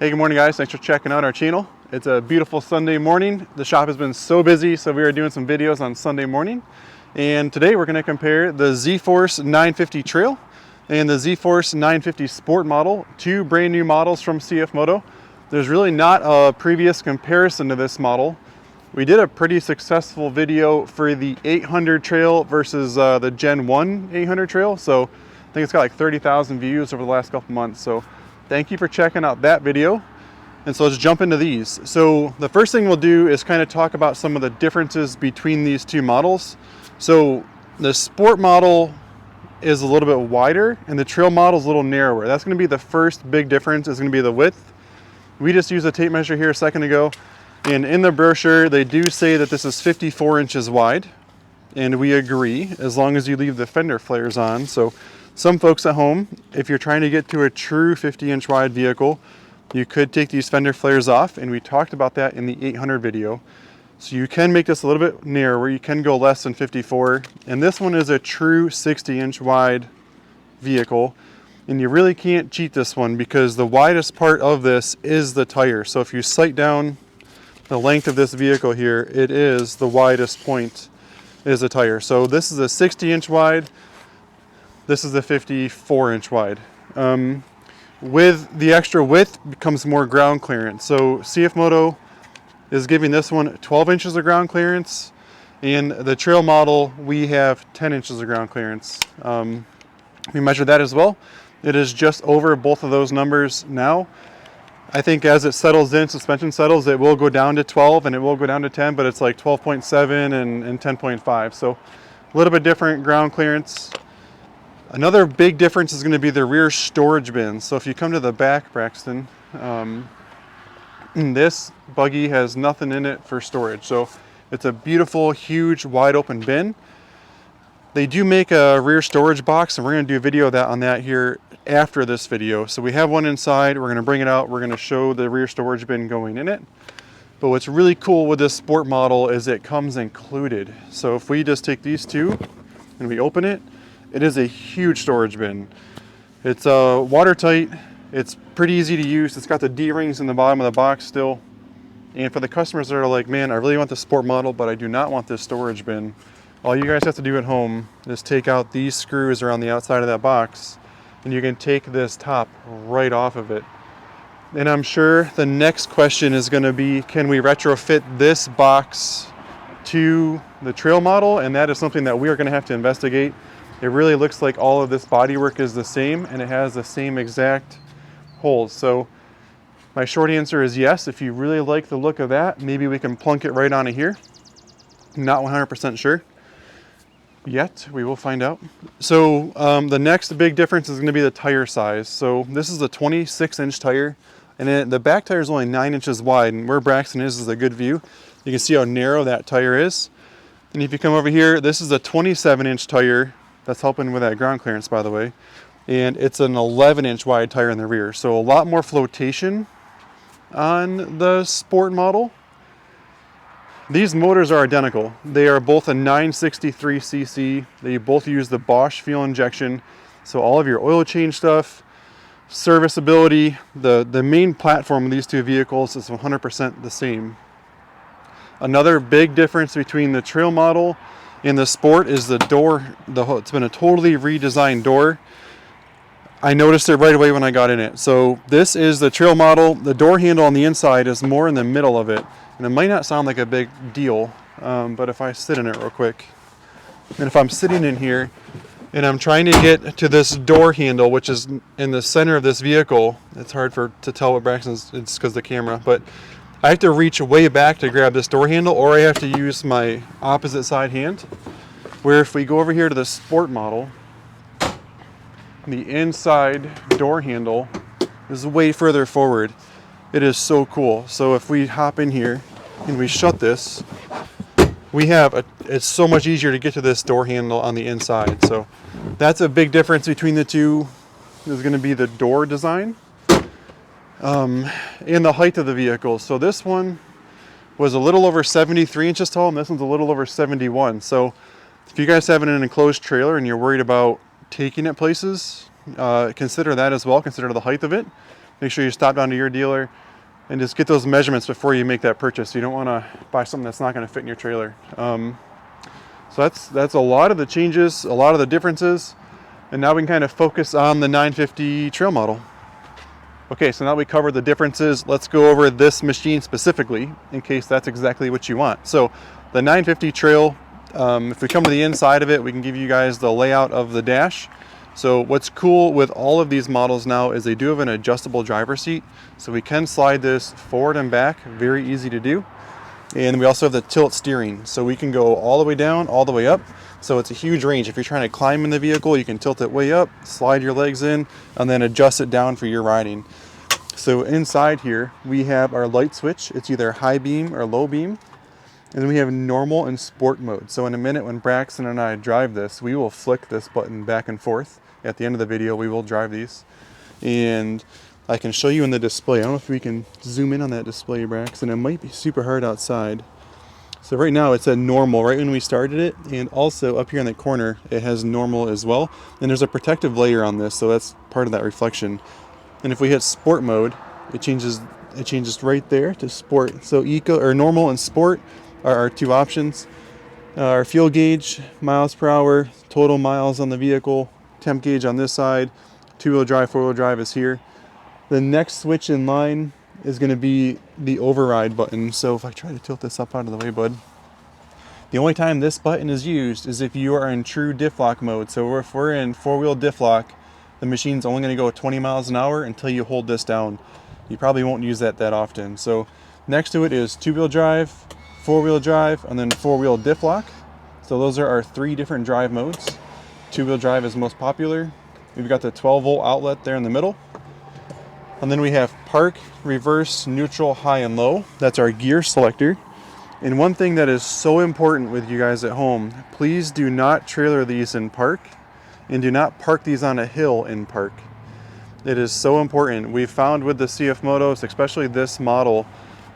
Hey, good morning guys. Thanks for checking out our channel. It's a beautiful Sunday morning. The shop has been so busy, so we are doing some videos on Sunday morning. And today we're going to compare the ZForce 950 Trail and the ZForce 950 Sport model, two brand new models from CFMoto. There's really not a previous comparison to this model. We did a pretty successful video for the 800 Trail versus the Gen2 800 Trail. So I think it's got like 30,000 views over the last couple months. So thank you for checking out that video. And so let's jump into these. So the first thing we'll do is kind of talk about some of the differences between these two models. So the Sport model is a little bit wider and the Trail model is a little narrower. That's going to be the first big difference, is going to be the width. We just used a tape measure here a second ago, and in the brochure they do say that this is 54 inches wide, and we agree, as long as you leave the fender flares on. So some folks at home, if you're trying to get to a true 50-inch wide vehicle, you could take these fender flares off, and we talked about that in the 800 video. So you can make this a little bit narrower, you can go less than 54, and this one is a true 60-inch wide vehicle, and you really can't cheat this one because the widest part of this is the tire. So if you sight down the length of this vehicle here, it is the widest point is the tire. So this is a 60-inch wide. This is the 54-inch wide. With the extra width becomes more ground clearance. So CFMoto is giving this one 12 inches of ground clearance. In the Trail model, we have 10 inches of ground clearance. We measured that as well. It is just over both of those numbers now. I think as it settles in, suspension settles, it will go down to 12 and it will go down to 10, but it's like 12.7 and 10.5. So a little bit different ground clearance. Another big difference is going to be the rear storage bins. So if you come to the back, Braxton, this buggy has nothing in it for storage. So it's a beautiful, huge, wide open bin. They do make a rear storage box, and we're going to do a video on that here after this video. So we have one inside, we're going to bring it out, we're going to show the rear storage bin going in it. But what's really cool with this Sport model is it comes included. So if we just take these two and we open it, it is a huge storage bin. It's watertight, it's pretty easy to use, it's got the D-rings in the bottom of the box still. And for the customers that are like, man, I really want the Sport model, but I do not want this storage bin, all you guys have to do at home is take out these screws around the outside of that box, and you can take this top right off of it. And I'm sure the next question is going to be, can we retrofit this box to the Trail model? And that is something that we are going to have to investigate. It really looks like all of this bodywork is the same, and it has the same exact holes. So my short answer is yes. If you really like the look of that, maybe we can plunk it right onto here. Not 100% sure yet. We will find out. So the next big difference is going to be the tire size. So this is a 26-inch tire, and then the back tire is only 9 inches wide, and where Braxton is a good view. You can see how narrow that tire is. And if you come over here, this is a 27-inch tire. That's helping with that ground clearance, by the way. And it's an 11-inch wide tire in the rear. So a lot more flotation on the Sport model. These motors are identical. They are both a 963cc. They both use the Bosch fuel injection. So all of your oil change stuff, serviceability, the main platform of these two vehicles is 100% the same. Another big difference between the Trail model and the Sport is the door. It's been a totally redesigned door. I noticed it right away when I got in it. So this is the Trail model. The door handle on the inside is more in the middle of it. And it might not sound like a big deal, but if I sit in it real quick, and if I'm sitting in here and I'm trying to get to this door handle, which is in the center of this vehicle, it's hard to tell what Braxton's, it's because of the camera, but I have to reach way back to grab this door handle, or I have to use my opposite side hand. Where if we go over here to the Sport model, the inside door handle is way further forward. It is so cool. So if we hop in here and we shut this, it's so much easier to get to this door handle on the inside. So that's a big difference between the two. Is going to be the door design and the height of the vehicle. So this one was a little over 73 inches tall, and this one's a little over 71. So if you guys have an enclosed trailer and you're worried about taking it places, consider that as well. Consider the height of it. make sure you stop down to your dealer and just get those measurements before you make that purchase. You don't want to buy something that's not going to fit in your trailer. So that's a lot of the changes, a lot of the differences, and now we can kind of focus on the 950 trail model. Okay, so now we covered the differences. Let's go over this machine specifically in case that's exactly what you want. So the 950 trail, if we come to the inside of it, we can give you guys the layout of the dash. So what's cool with all of these models now is they do have an adjustable driver seat. So we can slide this forward and back, very easy to do. And we also have the tilt steering. So we can go all the way down, all the way up. So it's a huge range. If you're trying to climb in the vehicle, you can tilt it way up, slide your legs in, and then adjust it down for your riding. So inside here, we have our light switch. It's either high beam or low beam. And then we have normal and sport mode. So in a minute when Braxton and I drive this, we will flick this button back and forth. At the end of the video, we will drive these. And I can show you in the display. I don't know if we can zoom in on that display, Braxton. It might be super hard outside. So right now it's at normal right when we started it, and also up here in the corner it has normal as well. And there's a protective layer on this, so that's part of that reflection. And if we hit sport mode, it changes right there to sport. So eco or normal and sport are our two options. Our fuel gauge, miles per hour, total miles on the vehicle, temp gauge on this side, two-wheel drive, four-wheel drive is here. The next switch in line is going to be the override button. So if I try to tilt this up out of the way, bud, the only time this button is used is if you are in true diff lock mode. So if we're in four-wheel diff lock, the machine's only going to go 20 miles an hour until you hold this down. You probably won't use that often. So next to it is two-wheel drive, four-wheel drive, and then four-wheel diff lock. So those are our three different drive modes. Two-wheel drive is most popular. We've got the 12-volt outlet there in the middle. And then we have park, reverse, neutral, high, and low. That's our gear selector. And one thing that is so important with you guys at home, please do not trailer these in park, and do not park these on a hill in park. It is so important. We've found with the CFMotos, especially this model,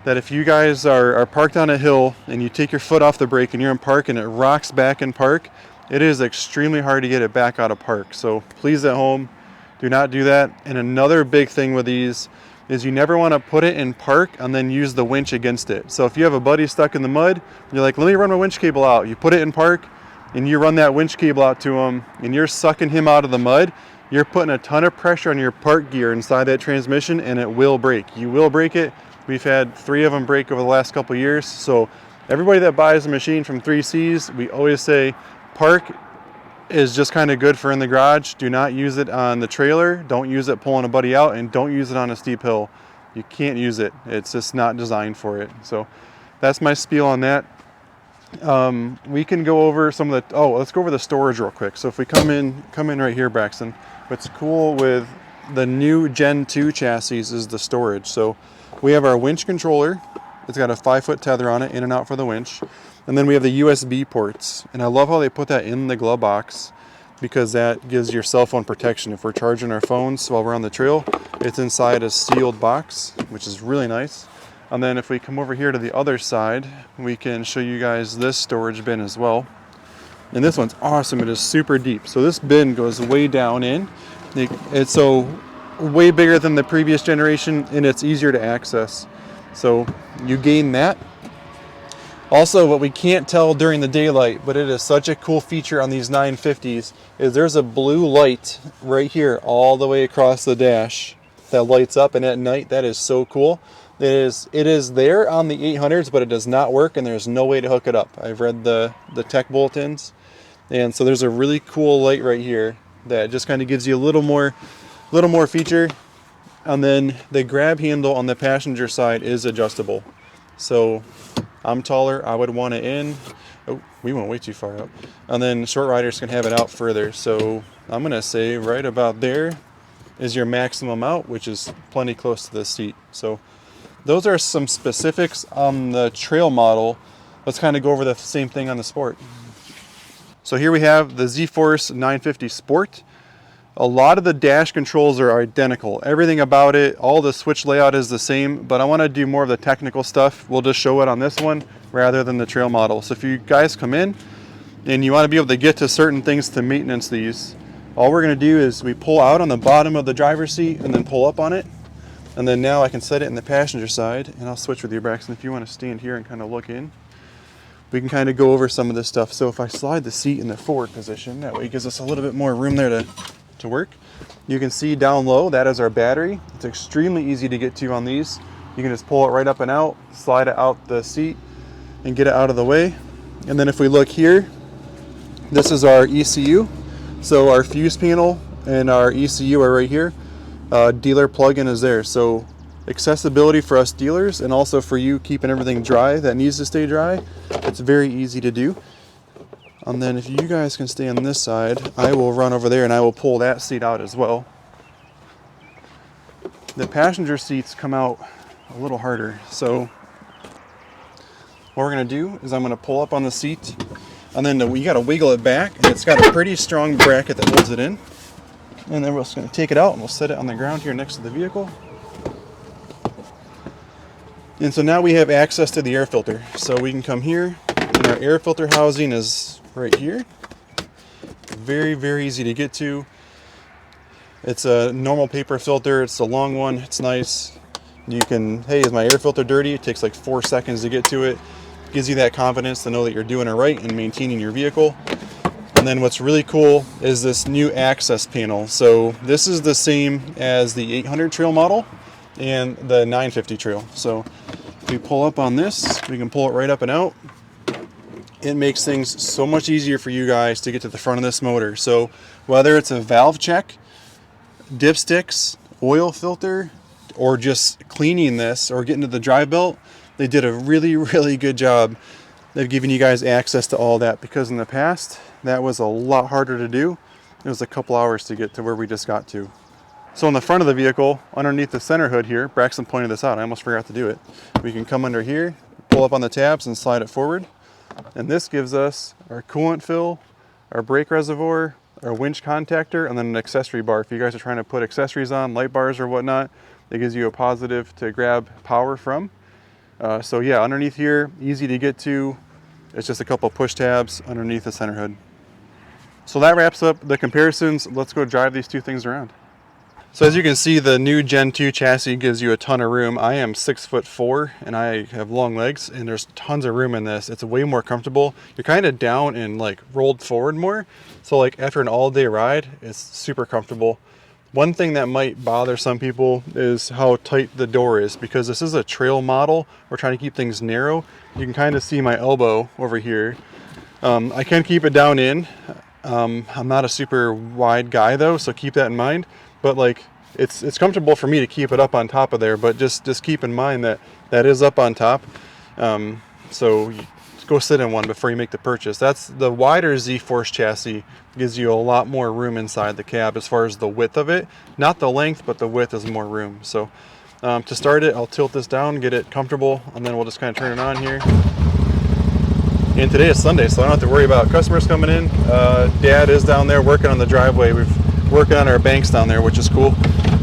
that if you guys are parked on a hill and you take your foot off the brake and you're in park and it rocks back in park, it is extremely hard to get it back out of park. So please at home, do not do that. And another big thing with these is you never want to put it in park and then use the winch against it. So if you have a buddy stuck in the mud, you're like, let me run my winch cable out. You put it in park and you run that winch cable out to him and you're sucking him out of the mud, you're putting a ton of pressure on your park gear inside that transmission and it will break. You will break it. We've had 3 of them break over the last couple of years. So everybody that buys a machine from 3Cs, we always say park is just kind of good for in the garage. Do not use it on the trailer. Don't use it pulling a buddy out, and don't use it on a steep hill. You can't use it. It's just not designed for it. So that's my spiel on that. We can go over some of the, let's go over the storage real quick. So if we come in right here, Braxton, what's cool with the new Gen2 chassis is the storage. So we have our winch controller. It's got a 5-foot tether on it, in and out for the winch. And then we have the USB ports. And I love how they put that in the glove box, because that gives your cell phone protection. If we're charging our phones while we're on the trail, it's inside a sealed box, which is really nice. And then if we come over here to the other side, we can show you guys this storage bin as well. And this one's awesome. It is super deep. So this bin goes way down in. It's so way bigger than the previous generation, and it's easier to access. So you gain that. Also, what we can't tell during the daylight, but it is such a cool feature on these 950s, is there's a blue light right here all the way across the dash that lights up, and at night that is so cool. It is there on the 800s, but it does not work, and there's no way to hook it up. I've read the tech bulletins, and so there's a really cool light right here that just kind of gives you a little more feature. And then the grab handle on the passenger side is adjustable. So I'm taller, I would want it in. Oh, we went way too far up. And then short riders can have it out further. So I'm gonna say right about there is your maximum out, which is plenty close to the seat. So those are some specifics on the trail model. Let's kind of go over the same thing on the sport. So here we have the ZForce 950 Sport. A lot of the dash controls are identical. Everything about it, all the switch layout is the same, but I want to do more of the technical stuff. We'll just show it on this one rather than the trail model. So if you guys come in and you want to be able to get to certain things to maintenance these, all we're going to do is we pull out on the bottom of the driver's seat and then pull up on it. And then now I can set it in the passenger side, and I'll switch with you, Braxton, if you want to stand here and kind of look in. We can kind of go over some of this stuff. So if I slide the seat in the forward position, that way it gives us a little bit more room there to work. You can see down low, that is our battery. It's extremely easy to get to on these. You can just pull it right up and out, slide it out the seat, and get it out of the way. And then if we look here, this is our ECU. So our fuse panel and our ECU are right here. Dealer plug-in is there. So accessibility for us dealers, and also for you keeping everything dry that needs to stay dry. It's very easy to do. And then if you guys can stay on this side, I will run over there and I will pull that seat out as well. The passenger seats come out a little harder. So what we're gonna do is I'm gonna pull up on the seat, and then you gotta wiggle it back, and it's got a pretty strong bracket that holds it in. And then we're just gonna take it out and we'll set it on the ground here next to the vehicle. And so now we have access to the air filter. So we can come here, and our air filter housing is right here. Very, very easy to get to. It's a normal paper filter. It's a long one. It's nice. You can, hey, is my air filter dirty? It takes like 4 seconds to get to it. Gives you that confidence to know that you're doing it right and maintaining your vehicle. And then what's really cool is this new access panel. So this is the same as the 800 Trail model and the 950 Trail. So if we pull up on this, we can pull it right up and out. It makes things so much easier for you guys to get to the front of this motor. So whether it's a valve check, dipsticks, oil filter, or just cleaning this or getting to the drive belt, they did a really, really good job of giving you guys access to all that, because in the past, that was a lot harder to do. It was a couple hours to get to where we just got to. So on the front of the vehicle, underneath the center hood here, Braxton pointed this out, I almost forgot to do it. We can come under here, pull up on the tabs and slide it forward. And this gives us our coolant fill, our brake reservoir, our winch contactor, and then an accessory bar. If you guys are trying to put accessories on, light bars or whatnot, it gives you a positive to grab power from. So yeah, underneath here, easy to get to. It's just a couple push tabs underneath the center hood. So that wraps up the comparisons. Let's go drive these two things around. So as you can see, the new Gen 2 chassis gives you a ton of room. I am 6'4" and I have long legs, and there's tons of room in this. It's way more comfortable. You're kind of down and like rolled forward more. So like after an all-day ride, it's super comfortable. One thing that might bother some people is how tight the door is, because this is a trail model. We're trying to keep things narrow. You can kind of see my elbow over here. I can keep it down in. I'm not a super wide guy though, so keep that in mind. But like it's comfortable for me to keep it up on top of there, but just keep in mind that that is up on top. So go sit in one before you make the purchase. That's the wider ZForce chassis, gives you a lot more room inside the cab as far as the width of it. Not the length, but the width is more room. So to start it, I'll tilt this down, get it comfortable, and then we'll just kind of turn it on here. And today is Sunday, so I don't have to worry about customers coming in. Dad is down there working on the driveway. We're working on our banks down there, which is cool.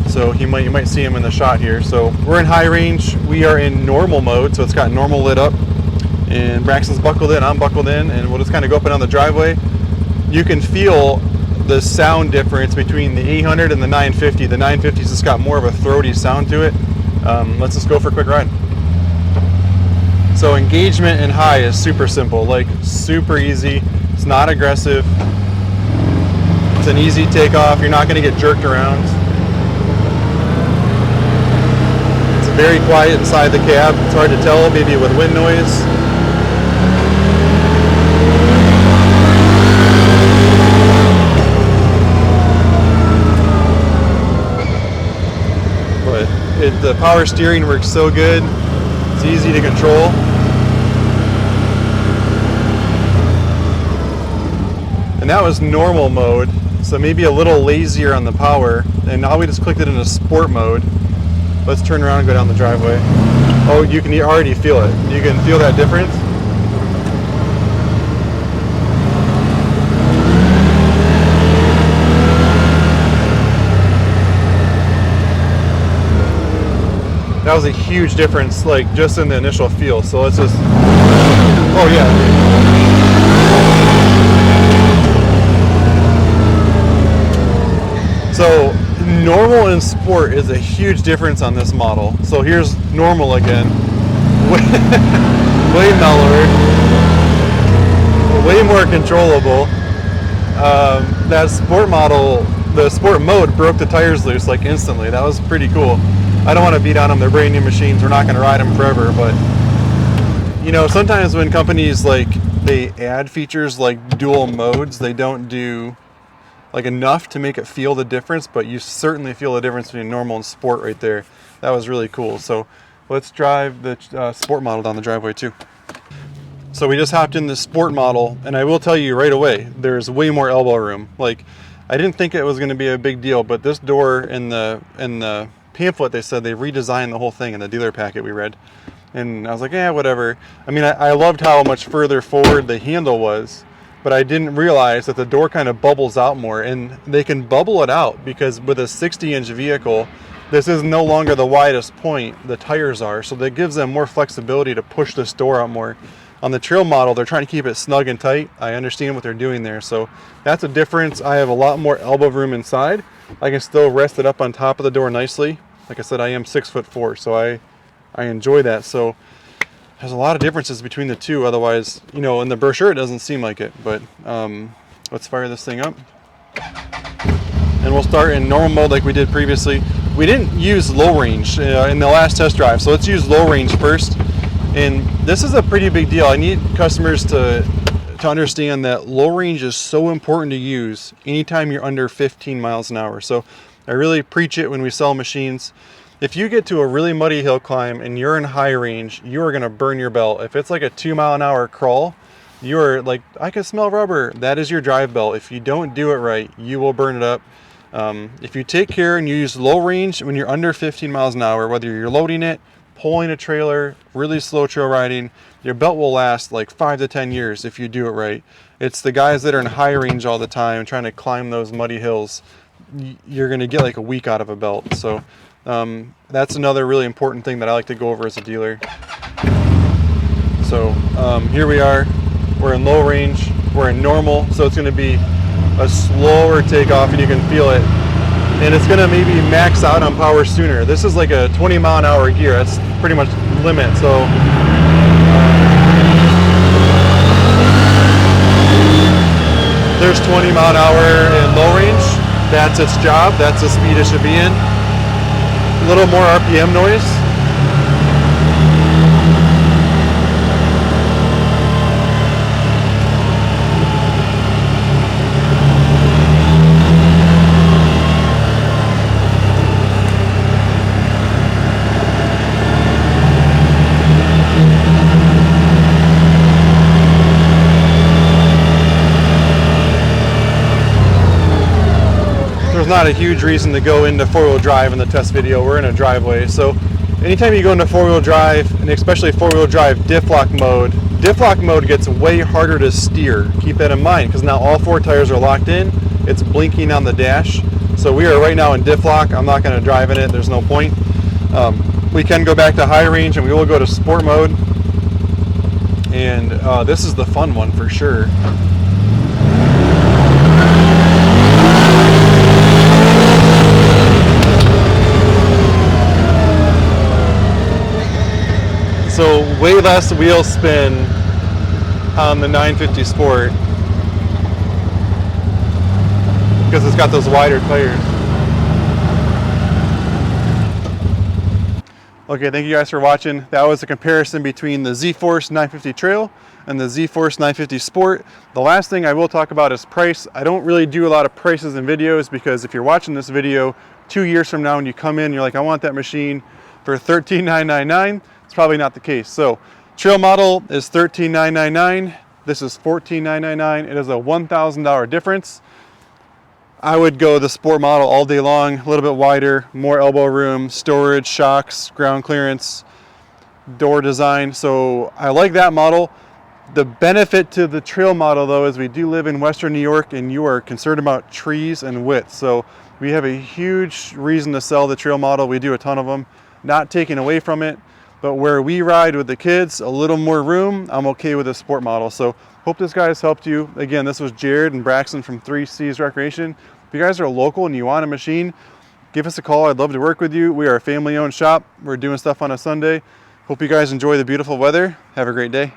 So you might see him in the shot here. So we're in high range. We are in normal mode, so it's got normal lit up. And Braxton's buckled in, I'm buckled in, and we'll just kind of go up and down the driveway. You can feel the sound difference between the 800 and the 950. The 950's just got more of a throaty sound to it. Let's just go for a quick ride. So engagement in high is super simple, like super easy. It's not aggressive. It's an easy takeoff. You're not going to get jerked around. It's very quiet inside the cab. It's hard to tell, maybe with wind noise. The power steering works so good. It's easy to control. And that was normal mode, so maybe a little lazier on the power. And now we just clicked it into sport mode. Let's turn around and go down the driveway. Oh, you can already feel it. You can feel that difference. That was a huge difference, like just in the initial feel. So let's just, oh yeah. So normal and sport is a huge difference on this model. So here's normal again. Way mellower, way more controllable. That sport model, the sport mode, broke the tires loose like instantly. That was pretty cool. I don't want to beat on them, they're brand new machines, we're not going to ride them forever, but you know, sometimes when companies like they add features like dual modes, they don't do like enough to make it feel the difference, but you certainly feel the difference between normal and sport right there. That was really cool. So let's drive the sport model down the driveway too. So we just hopped in the sport model, and I will tell you right away, there's way more elbow room. Like, I didn't think it was going to be a big deal, but this door in the pamphlet, they said they redesigned the whole thing in the dealer packet we read. And I was like, yeah, whatever. I mean, I loved how much further forward the handle was, but I didn't realize that the door kind of bubbles out more, and they can bubble it out because with a 60-inch vehicle, this is no longer the widest point the tires are, so that gives them more flexibility to push this door out more. On the Trail model, they're trying to keep it snug and tight. I understand what they're doing there, so that's a difference. I have a lot more elbow room inside. I can still rest it up on top of the door nicely. Like I said, I am 6'4", so I enjoy that. So there's a lot of differences between the two. Otherwise, you know, in the brochure it doesn't seem like it, but let's fire this thing up. And we'll start in normal mode like we did previously. We didn't use low range in the last test drive, so let's use low range first. And this is a pretty big deal. I need customers to understand that low range is so important to use anytime you're under 15 miles an hour. So I really preach it when we sell machines. If you get to a really muddy hill climb and you're in high range, you are gonna burn your belt. If it's like a 2 mile an hour crawl, you're like, I can smell rubber. That is your drive belt. If you don't do it right, you will burn it up. If you take care and you use low range when you're under 15 miles an hour, whether you're loading it, pulling a trailer, really slow trail riding, your belt will last like 5 to 10 years if you do it right. It's the guys that are in high range all the time trying to climb those muddy hills, you're going to get like a week out of a belt. So that's another really important thing that I like to go over as a dealer. So here we are, we're in low range, we're in normal, so it's going to be a slower takeoff and you can feel it. And it's going to maybe max out on power sooner. This is like a 20 mile an hour gear. That's pretty much limit. So there's 20 mile an hour in low range. That's its job. That's the speed it should be in. A little more RPM noise. Not a huge reason to go into four-wheel drive in the test video. We're in a driveway, so anytime you go into four-wheel drive, and especially four-wheel drive diff lock mode gets way harder to steer. Keep that in mind, because now all four tires are locked in. It's blinking on the dash, so we are right now in diff lock. I'm not going to drive in it, there's no point. We can go back to high range and we will go to sport mode, and this is the fun one for sure. So way less wheel spin on the 950 Sport because it's got those wider tires. Okay, thank you guys for watching. That was a comparison between the ZForce 950 Trail and the ZForce 950 Sport. The last thing I will talk about is price. I don't really do a lot of prices in videos because if you're watching this video 2 years from now and you come in, you're like, I want that machine for $13,999. It's probably not the case. So Trail model is $13,999. This is $14,999. It is a $1,000 difference. I would go the Sport model all day long, a little bit wider, more elbow room, storage, shocks, ground clearance, door design. So I like that model. The benefit to the Trail model though is we do live in Western New York and you are concerned about trees and width. So we have a huge reason to sell the Trail model. We do a ton of them, not taking away from it. But where we ride with the kids, a little more room, I'm okay with the Sport model. So hope this guy has helped you. Again, this was Jared and Braxton from 3C's Recreation. If you guys are local and you want a machine, give us a call. I'd love to work with you. We are a family-owned shop. We're doing stuff on a Sunday. Hope you guys enjoy the beautiful weather. Have a great day.